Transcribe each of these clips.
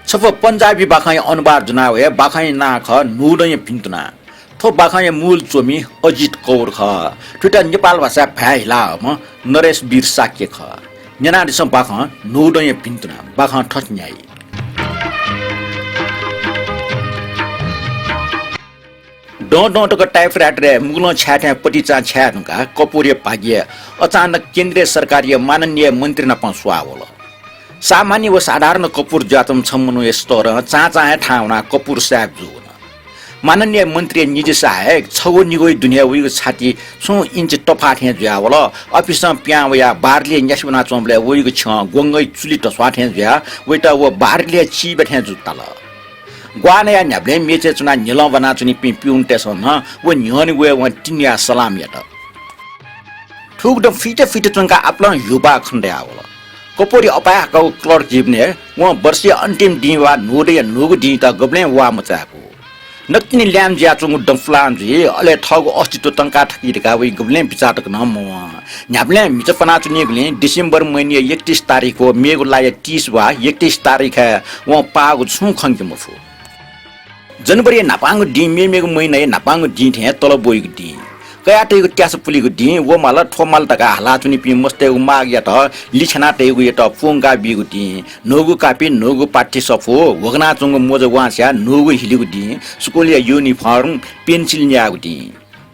छप पंजाबी बाखाय अनुवाद जुनावे बाखाय ना ख नुडय पिन्तुना थो बाखाय मूल चोमी अजित कौर ख ठुटा नेपाल भाषा भ्याइला म नरेश वीर शाक्य ख नेनादिस बाख नुडय पिन्तुना बाख ठस्न्याई डोटक टाइप राट्रे मुगलो छ्याट्या पटिचा छ्यानुका कपुरे भाग्य अचानक केन्द्रीय सरकारी माननीय मन्त्री न स्वावल सामान्य व साधारण कपुर जातम छम्मनु यस्तो र चाचा ठाउना कपुर साहब जुन माननीय मन्त्री निजी सहायक छगो निगोइ दुनिया उइको छाती सो इन्च टफा थे ज्यावल अफिस प्यावया बारले न्यासबना चोम्ले उइको छ गोंगै चुली टस्वा थे ज्या वेटा व बारले ची बथे जुतल ग्वानया न्याब्ले मेचे चुना निल बना चुनी पिउन टेसन व न्यनि वे व टिन्या सलाम यत ठुक द फिटे चुनका आपला युवा खण्डे आवल कपोरी अपाको क्लर्क जिब्ने व वर्षीय अन्तिम दिवा नोडे नोगु दि त गब्ले वा मचाको नक्तिनी ल्याम ज्याचुङ डम्फलान जी अले ठगु अस्तित्व टंका ठकिरका वे गब्ले विचारक न म न्याब्ले मिचपना चुनेगले डिसेम्बर महिने 31 तारिख हो मेगु लाय 30 वा 31 तारिख व पागु छु खंके मफु जनवरी नापाङ दि मेगु महिने नापाङ दि थे तल बोइगु दि कयाटेगु ट्यास पुलिगु दि वो माला ठोमाल तका हाला चुनी पि मस्तेगु माग या त लिछना तेगु या त फोंगा बिगु दि नोगु कापी नोगु पाठी सफो वगना चंग मोज वास्या नोगु हिलिगु दि स्कुलिया युनिफर्म पेन्सिल न्यागु दि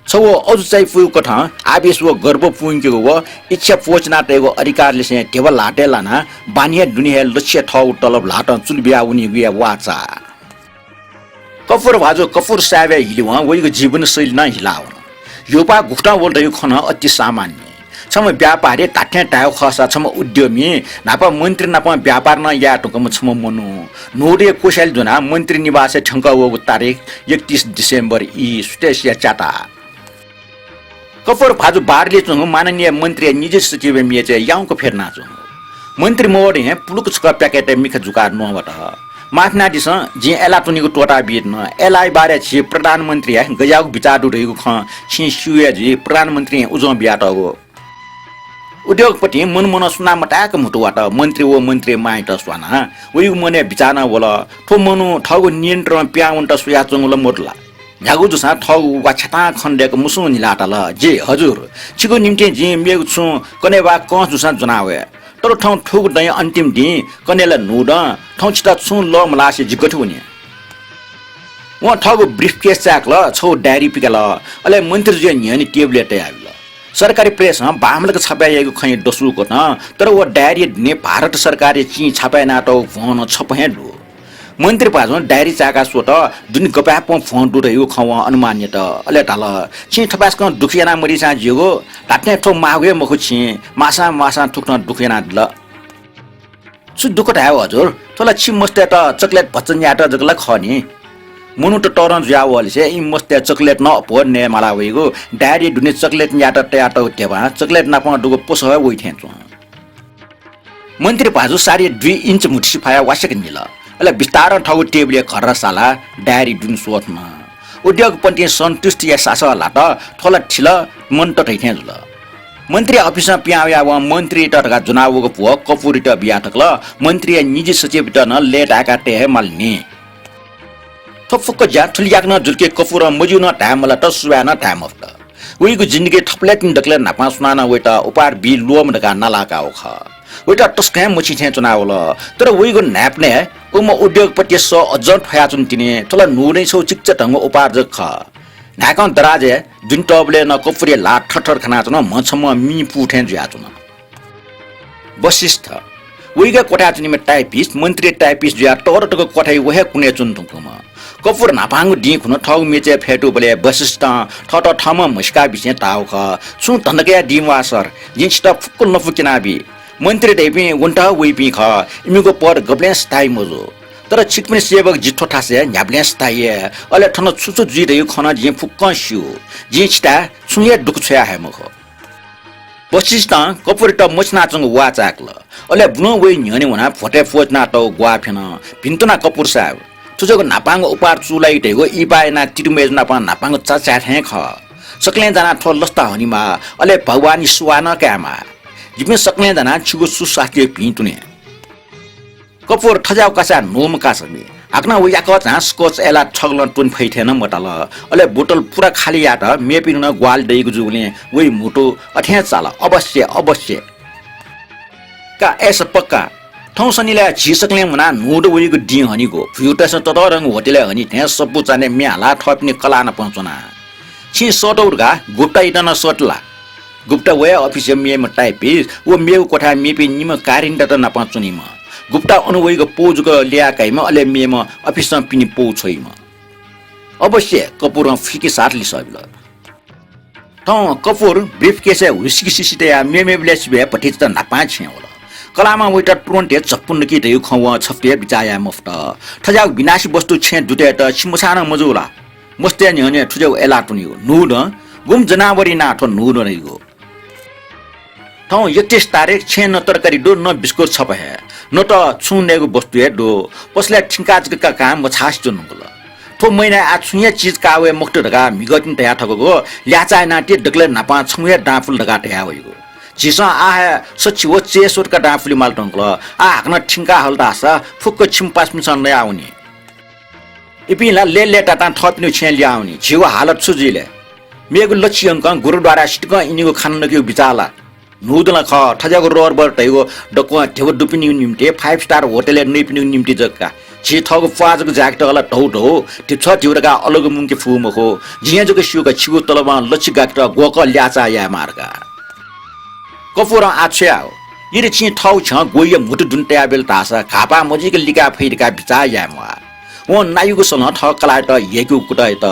छौ अजु चाहिँ फु कथा आवेश व गर्व पुंगेगु व इच्छा पोचना तेगु अधिकारले से टेबल लाटे लाना बानिया दुनिया लक्ष्य ठौ तलब लाट चुलबिया उनी गुया वाचा कपुर भाजो कपुर साबे हिलिवा वइगु जीवन शैली न हिलाउ युवा घुटा बोल्दै खन अति सामान्य छम व्यापारी टाट्या टायो खसा छम उद्यमी नापा मन्त्री नापा व्यापार न या टुकम छम मनु नोडे कोशाल जुना मन्त्री निवास ठंका वो तारिख 31 डिसेम्बर ई स्टेसिया चाटा कपुर भाजु बारले चंग माननीय मन्त्री निजी सचिव मेचे याउको फेर्ना चंग मन्त्री मोड हे पुलुक छक प्याकेट मिख जुकार नवट माथना दिस जे एलाटोनीको टोटा बिट न एलाई बारे छि प्रधानमन्त्री गयाउ विचार दुरेको ख छि सुया जी प्रधानमन्त्री उजो बियाटगो उद्योगपति मनमन सुना मटाक मुटुवाट मन्त्री व मन्त्री माइट स्वाना उयु मने विचार वला ठो मनु ठगु नियन्त्रण प्याउन्ट सुया चंगुल मोडला न्यागु जुसा ठगु वा छटा खण्डेको मुसु निलाटल जे हजुर छिगु निम्ति जे मेगु छु कनेवा क जुसा जनावे तर ठाउँ ठुक दय अन्तिम दि कनेला नुड ठाउँ छिटा छु ल मलासे जिगठु नि व ठगु ब्रीफकेस चाक ल छौ डायरी पिकल अले मन्त्री जे न्यानी टेबलेट आइल सरकारी प्रेस बामलको छपाइएको खै डसुको न तर व डायरी ने भारत सरकारले ची छपाइ नाटो भन छपहेलु मन्त्री पाजो डायरी चाका सोट जुन गपाप फोन दुरेको खव अनुमान्य त अले टाल छि थपासक दुखियाना मरिसा जिगो टाट्ने ठो मागे मखु छि मासा ठुक्न दुखियाना ल सु दुख थायो हजुर तला छि मस्ते त चकलेट भचन याट जगला खनी मुनु त टरन ज्यावल से इ मस्ते चकलेट न पर्ने मला वेगो डायरी दुने चकलेट याट ट्याट टेबा चकलेट न प दुगो पोस हो वइ थेन्चो मन्त्री पाजो सारी 2 इन्च मुठी फाया वासक निल अले विस्तार ठगु टेबले खर्रा साला डायरी दुन सोथमा उद्योगपति सन्तुष्ट या सासला त ठोला छिल मन त थैथे जुल मन्त्री अफिस प्याया व मन्त्री टका जुनावको पुव कपुरी त बियाटकल मन्त्री निजी सचिव त न लेट आका टे मल्नी थफुक ज्या ठुलियाक न जुल्के कपुर मजु न टाइमला त सुवा न टाइम अफ त उइको जिन्दगी थपलेट डक्ले नापा सुनाना वेटा उपार बि लोम डका नलाका ओख वेटा टस्कै मछि थे चुनावल तर उइको न्याप्ने उम उद्योगपति स अझ फया चुन तिने तला नुनै छौ चिक्च ढंग उपार्जक ख नाकन दराजे जुन टबले न कपुरी ला ठठर खना चुन मछम मी पुठे ज्या चुन वशिष्ठ उइगा कोठा चुनिमे टाइपिस्ट मन्त्री टाइपिस्ट ज्या टरटको कोठाइ वहे कुने चुन तुकम कपुर नापाङ दि खुन ठग मेचे फेटु बले वशिष्ठ ठट ठम मस्का बिसे टाउ ख सु तन्दके दिवासर जिन्स्टा फुक्कल नफुकिनाबी मन्त्री दैपि उन्टा वेपि ख इमिको पर गब्ले स्थायी मजो तर छिकमे सेवक जिठो ठासे न्याब्ले स्थायी अले ठन छुछु जि दै खना जि फुक्क सिउ जिन्स्टा सुये दुख छया हे मख वशिष्ठ कपुर त मछना चंग वा चाकल अले बुनो वे न्यने वना फोटे फोजना त ग्वा फेन भिन्तना कपुर साहब तुजको नापाङ उपार चुलाई टेगो इपायना तिरुमेज नापा नापाङ चाचा थे ख सकले जना ठो लस्ता हनिमा अले भगवानी सुवान क्यामा जिमे सकले जना छुगु सुसाके पिन्तुने कपूर ठजाउ कासा नोम कासमी आकना उ याक झास कोच एला ठगलन टुन फैथेन मटल अले बोतल पुरा खाली याट मेपिन ग्वाल दैगु जुले वइ मुटो अठ्या चाल अवश्य का एस पक्का ठौसनीले झिसकले मुना नुड वइगु दि हनीगो फ्युटस ततरंग होटेले हनी त्यहाँ सबु जाने म्याला थप्ने कला न पहुँचना छि सटौरगा गुप्ता इटन सटला गुप्ता वे अफिस मेम टाइपिस वो मेउ कोठा मेपि निम कारिन्द त न पहुँचुनी म गुप्ता अनुवइगो पोजको ल्याकाइमा अले मेम अफिसमा पिनि पोछइमा अवश्य कपूर फिके साथ लिसबिल त कपूर ब्रीफ केसे हुस्की सिसिते मेमे ब्लेस बे पठित त नपा छेवला कलामा वइटा तुरन्ते चप्पुन कि दयु खव छप्ते बिचाया मुफ्त ठजाउ विनाशी वस्तु छे दुटे त छिमुसाना मजुला मस्ते न्यने ठुजौ एला टुनियो नुड गुम जनावरी नाठो नुड रहिगो ठौ 31 तारिख छे न तरकारी डो न बिस्कुट छप है न त छुनेगो वस्तु है डो पसले ठिकाज का काम छास जुनुगल ठो महिना आ छुया चीज कावे मुक्त ढगा मिगतिन तया ठगको ल्याचा नाटे डगले नपा छुया डाफुल ढगा तया होइगो जिसा आ है सच्ची वो चेसोट का डाफुली माल टंगल आ हकन ठिका हल्दा सा फुक्क छिमपास मिसन न आउनी इपिला ले टाटा थपिनु छे ल्याउनी जिउ हालत सुजिले मेगु लक्ष्य अंक गुरुद्वारा सिटक इनिगो खान नक्यो बिचाला नुदला ख ठजाको रोरबर तैगो डको ठेव दुपिनि निम्ते 5 स्टार होटल नैपिनि निम्ते जक्का छि थगो पाजको ज्याकेट अला ढौ त्यो छ तिउरका अलग मुंके फुमको जिया जको सिउका छिगो तलमा लछि गाकेट गोक ल्याचा या मार्गा कपूर आछ्याउ यिरे छि ठौ छ गोय मुटु दुन्ट्या बेल तासा खापा मजिक लिका फैरका बिचा या म वो नायुको सन ठ कलाट येकु कुटै त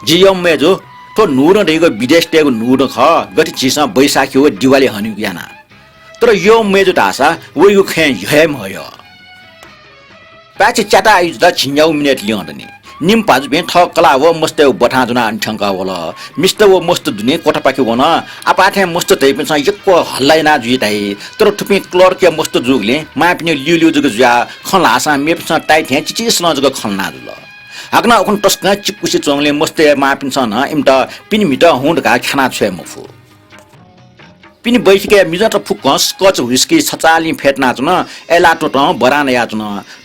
जियम मेजो तो नुर रहेको विदेश टेको नुर ख गति चिसा बैशाखी हो दिवाली हनु याना तर यो मेजो ढासा वइगु खे हेम होयो पाछि चाटा आइज द छिन्याउ मिनेट लिउँदनी निम पाजु बे ठ कला हो मस्ते बठा जुना अन्ठंका होला मिस्टर वो मस्त दुने कोठा पाके वना आपाथे मस्त तै पनि यक्को हल्लाई ना जुइ तै तर थुपि क्लर्क के मस्त जुगले मापिने लिउ जुग जुया खलासा मेपस टाइट हे चिचिस न जुग खलना जुल आग्ना उखन टस्का चिपुसी चोंगले मस्ते मापिन सन इमटा पिन मिटा हुँडका खाना छे मफु पिन बैठके मिजा त फुक्कस कच हुस्की छचाली फेटना चन एला टोट बरान याचन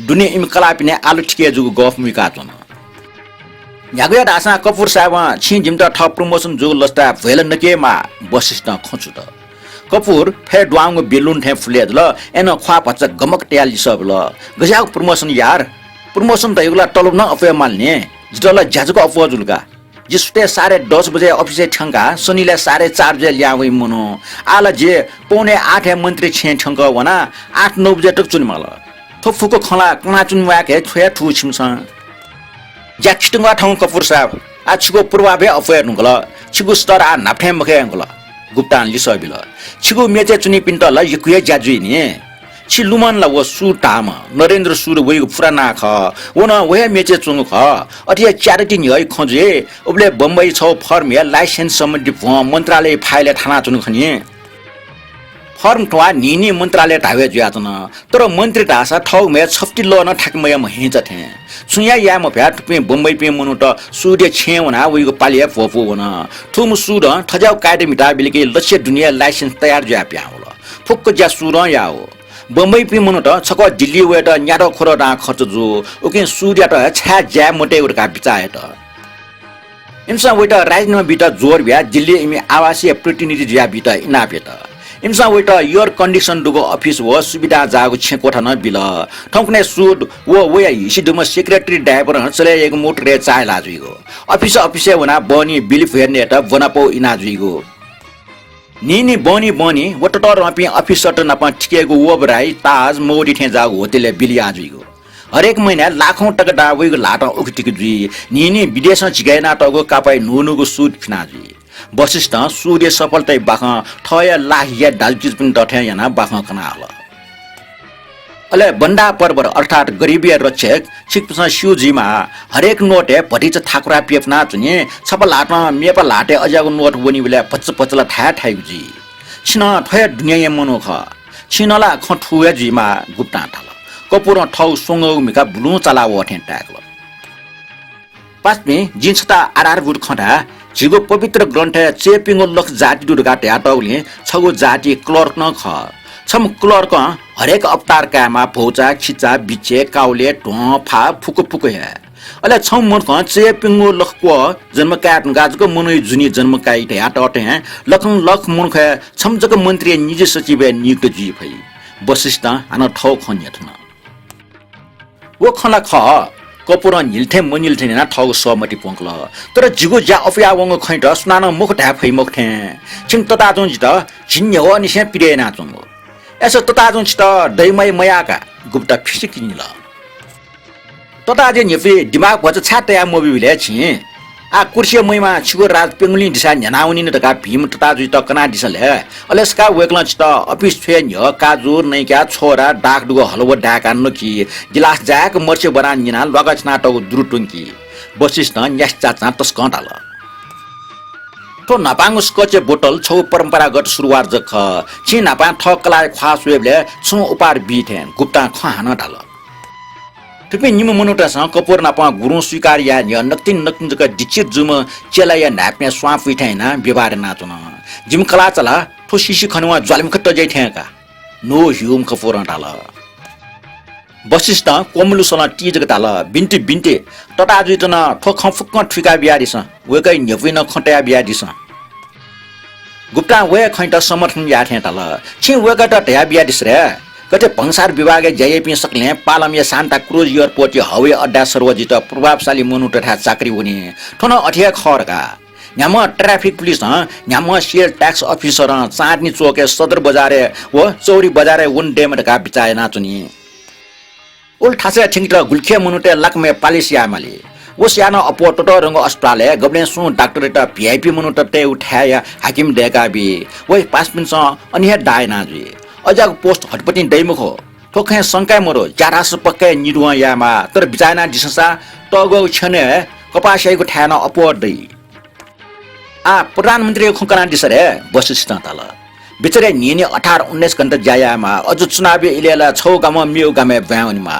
दुने इम कला पिने आलु ठिके जुग गफ मुका चन यागया दासा कपूर साहब छि जिमटा ठ प्रमोशन जुग लस्ता भेल नकेमा बसिस्ट खछु त कपूर फे द्वांग बेलुन थे फुले ल एन ख्वा पच गमक ट्याली सब ल गजाउ प्रमोशन यार प्रमोशन त युगला तलब न अफे माल्ने जितला ज्याजको अफजुलका जिसते 10:30 बजे अफिस ठंगा सनीले 4:30 बजे ल्यावै मनो आला जे 7:45 मन्त्री छे ठंग वना 8-9 बजे तक चुनिमाल थोफुको खला कना चुनवाके छोया ठु छिमस ज्याक्स्टंगा ठाउँ कपूर साहब आछिको पूर्वाभे अफे नुगल छिगु स्तर आ नाफे मखे अंगल गुप्तान लिसबिल छिगु मेचे चुनी पिन्टल यकुया ज्याजुइ नि छि लुमन ला वो सु टाम नरेन्द्र सुर वइ पुराना ख वना वे मेचे चुङ ख अथिया च्यारिटी नि है खजे उबले बम्बई छ फर्म या लाइसेन्स सम्बन्धी मन्त्रालय फाइल थाना चुङ खनि फर्म टवा निनी मन्त्रालय धावे ज्यातन तर मन्त्री दासा ठौ मे छफ्टी ल न ठाकमय म हिज थे सुया या म VAT pay Bombay pay Manu त सूर्य छेवना वइको पालिया फोफो वना ठुम सुर ठजाउ काटे मिटा बिलके लक्ष्य दुनिया लाइसेन्स तयार ज्या प्याउला फुक्क ज्या सुर याओ बम्बई पे मनु त छक दिल्ली वेट न्याडो खोर डा खर्च जो ओके सूर्य त छ्या ज्या मोटे उरका बिचाए त इमसा वेट राजनीतिमा बिटा जोर भ्या दिल्ली इमे आवासीय प्रतिनिधि ज्या बिटा इना बेट इमसा वेट योर कन्डिसन दुगो अफिस हो सुविधा जागो छे कोठा न बिल ठौकने सुड वो वया हिसिडुम सेक्रेटरी ड्राइभर हचले एक मोटरे चाय लाजुइगो अफिस वना बनी बिलिफ हेर्ने त बनापो इना जुइगो निनी बनी वटटर रपि अफिस सट नपा ठिकेको वबराई ताज मोडी थे जागो होतेले बिली आजुइगो हरेक महिना लाखौं टका डावइगो लाटा उखटिक जुइ निनी विदेश झिगाइना टगो कापाई नुनुगो सुट फिनाजुइ वशिष्ठ सूर्य सफलतै बाख ठय लाहिया डालचिज पनि डठ्या याना बाख कनाल अले बन्दा पर्वर अर्थात गरीबी रक्षक छिकपस शिवजीमा हरेक नोट है भटिच थाकुरा पेपना चुने छपल लाटमा मेपल लाटे अजाको नोट बनि बेला पचला था थाइजी छिन ठय दुनिया मनो ख छिनला ख ठुया जीमा गुप्ता थल कपुर ठौ सोंगौ मिका ब्लु चला वठे टाकल पास्मे जिन्सता आधारभूत खडा झिगो पवित्र ग्रन्थ चेपिङो लख जाति दुर्गा ट्याटौले छगो जाति क्लर्क न ख छम क्लर्क हरेक अवतार कामा भौचा खिचा बिचे काउले ढुँ फा फुको फुको है अले छौ मन चे पिंगो लखको जन्म काट गाजको मनै जुनी जन्म काई थे आट अटे हैं लखन लख मन ख छमजक मन्त्री निज सचिव नियुक्त जी भई वशिष्ठ आन ठौ खन्यथन वो खला ख कपुर निल्थे मनिल्थे ना ठौ सहमति पोंकल तर जिगो जा अफिया वंग खैट सुनान मुख ढा फै मुख थे छिन तता जों जित जिन्य हो निसे पिरे ना जों यसो तता जों जित दैमय मयाका गुप्ता फिसिकिनिल तता जे निफे दिमाग भज छातया मोबिले छि आ कुर्सी मैमा छिगो राज पेंगुली दिशा न्यानाउनी न तका भीम तता जुइ त कना दिसले अलेसका वेकल छि त अफिस छे न्य काजु नै क्या छोरा डाक दुगो हलवा डाका नकी गिलास जाक मर्चे बना निना लगछना त दुरुटुंकी वशिष्ठ न्यास चाचा तस्कटाल तो नापाङ स्कचे बोतल छौ परम्परागत सुरुवात जख छि नापा ठकलाय ख्वास वेबले छु उपार बिथेन गुप्ता खान डाल तुपे निम मनोटास कपोर नापा गुरु स्वीकार या नक्तिन नक्तिन जक डिचित जुम चेला या नाप्या स्वाफ उठाइना व्यवहार नाचन जिम कला चला ठो शिशि खनुवा ज्वालिम खट्ट जै ठ्याका नो ह्युम कपोर डाल वशिष्ठ कोमलु सला टी जक डाल बिन्ती बिन्ती तता जुइतन ठो खफुक ठिका बियादिस वेकै न्यपिन खटया बियादिस गुप्ता वे खैट समर्थन या ठ्या डाल छि वेका त ठ्या बियादिस रे कते भंसार विभाग जयपी सकले पालम या सान्ता क्रुज एयरपोर्ट हवाई अड्डा सर्वजित प्रभावशाली मनु तथा चाकरी हुने ठन अठिया खरका न्याम ट्राफिक पुलिस न्याम सेल ट्याक्स अफिसर चाँदनी चोके सदर बजारे व चौरी बजारे उन डेमका बिचाए नाचुनी उल ठासे ठिंगट गुल्खे मनुटे लकमे पालिसियामाली वो स्याना अपो टटो रंग अस्पताल गब्ले सु डाक्टर त भिआइपी मनुटे उठाया हाकिम देका बि वइ पास पिन अनि डाय नाजु अजाग पोस्ट हटपति दैमुखो ठोखे संकाय मरो जारास पक्के निरुवा यामा तर बिचाना दिससा टगो छने कपासैको ठाना अपवर्ड दै आ प्रधानमन्त्री खुकना दिसरे वशिष्ठ तल बिचरे निने 18 19 घण्टा जायामा अझ चुनावी इलेला छौ गाम मिउ गामे ब्याउनीमा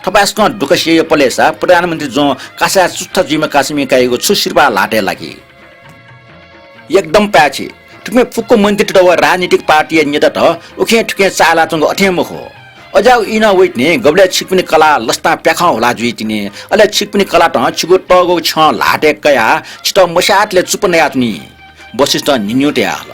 थपासको दुकसिए पलेसा प्रधानमन्त्री जो कासा चुत्था जिमा कासमी काइको छुसिरबा लाटे लागि एकदम प्याछि तुमे फुक्को मन्त्री त राजनीतिक पार्टी नेता त उखे ठुके चाला चंग अठेम हो अजाउ इन वेट ने गबले छिकपिनी कला लस्ता प्याखा होला जुइतिने अले छिकपिनी कला त छिगो टगो छ लाटे कया छिट मसातले चुपने आत्नी वशिष्ठ निन्युटे आल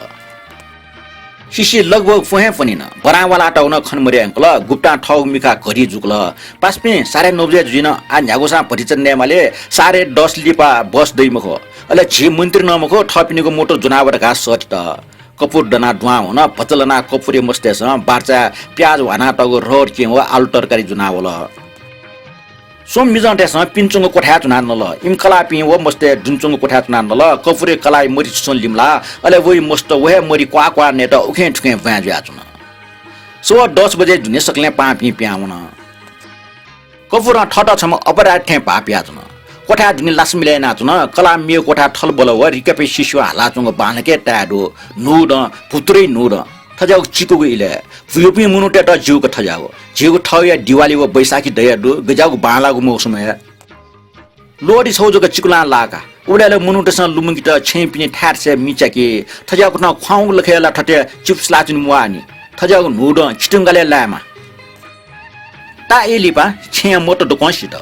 शिशि लगभग फहे पनि न बरावाला टाउन खनमरे अंकल गुप्ता ठौ मिका घरी जुकल पासपे 9:30 बजे जुइन आ न्यागोसा परिचय नेमाले 10:30 लिपा बस दैमखो अले झि मन्त्री नमखो ठपिनीको मोटो जनावर घाँस सट त कपुर डना दुवा हुन पचलना कपुरे मस्तेस बार्चा प्याज वाना टगो रोड के हो आलु तरकारी जुनावल सोम मिजन्टेस पिन्चुङ कोठा चुना नल इमकला पि व मस्ते जुनचुङ कोठा चुना नल कपुरे कलाई मरि सुन लिमला अले वइ मस्त वहे मरि क्वा क्वा नेट उखे ठुके भाज्या चुना सो 10 बजे जुने सकले पापी प्याउन कपुर ठट छम अपराध ठे पापिया चुना कोठा जुनि लास मिले नाचुन कला मियो कोठा ठल बोल व रिकपे शिशु हाला चुङ बानके टाडो नुड पुत्रै नुड थजाउ चिको इले फुयुपी मुनुटे त जिउको थजाउ जिउको ठया दिवाली व बैशाखी दया दु गजाउ बालाको मौसम है लोडी छौजको चिकुला लाका उडेले मुनुटेसँग लुमुङ्गी त छेपिने ठाट से मिचाके थजाउको न ख्वाउ लखेला ठटे चिप्स लाचिन मुआनी थजाउ नुड छिटुङ्गाले लामा ता एलिपा छे मोटो दोकसित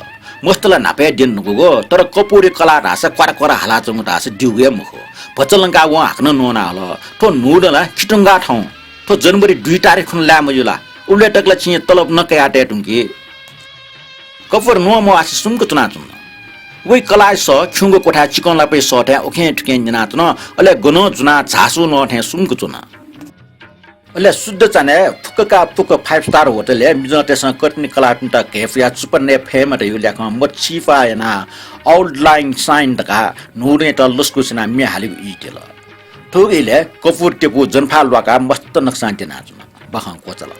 मस्तला नापे दिन नुगो तर कपुरे कला ढासा क्वारा हाला चंग ढासा दिउगे मुखो भचलंगा व हाक्न नोना हल तो नुडला छिटुङ्गा ठाउँ तो जनवरी 2 तारिख खुन ला मजुला उले टकला छिए तलब न कयाटे टुंकी कपुर नो म आसी सुमको चुना चुन वइ कलाय स खुंगो कोठा चिकन लापे सठ्या ओखे ठुके जना चुन अले गनो जुना झासु न ठे सुमको चुना अले शुद्ध चाने फुकका फुक 5 स्टार होटल है मिजटेसँग कटनी कलाटुन्टा केफिया सुपरने फेम त युल्या क मच्छीफा ना आउटलाइन साइन तका नुने त लस्कुसिना मे हालि इटेल थोगेले कपुर टेपु जनफाल वाका मस्त नक्सान ते नाचुन बखं कोचला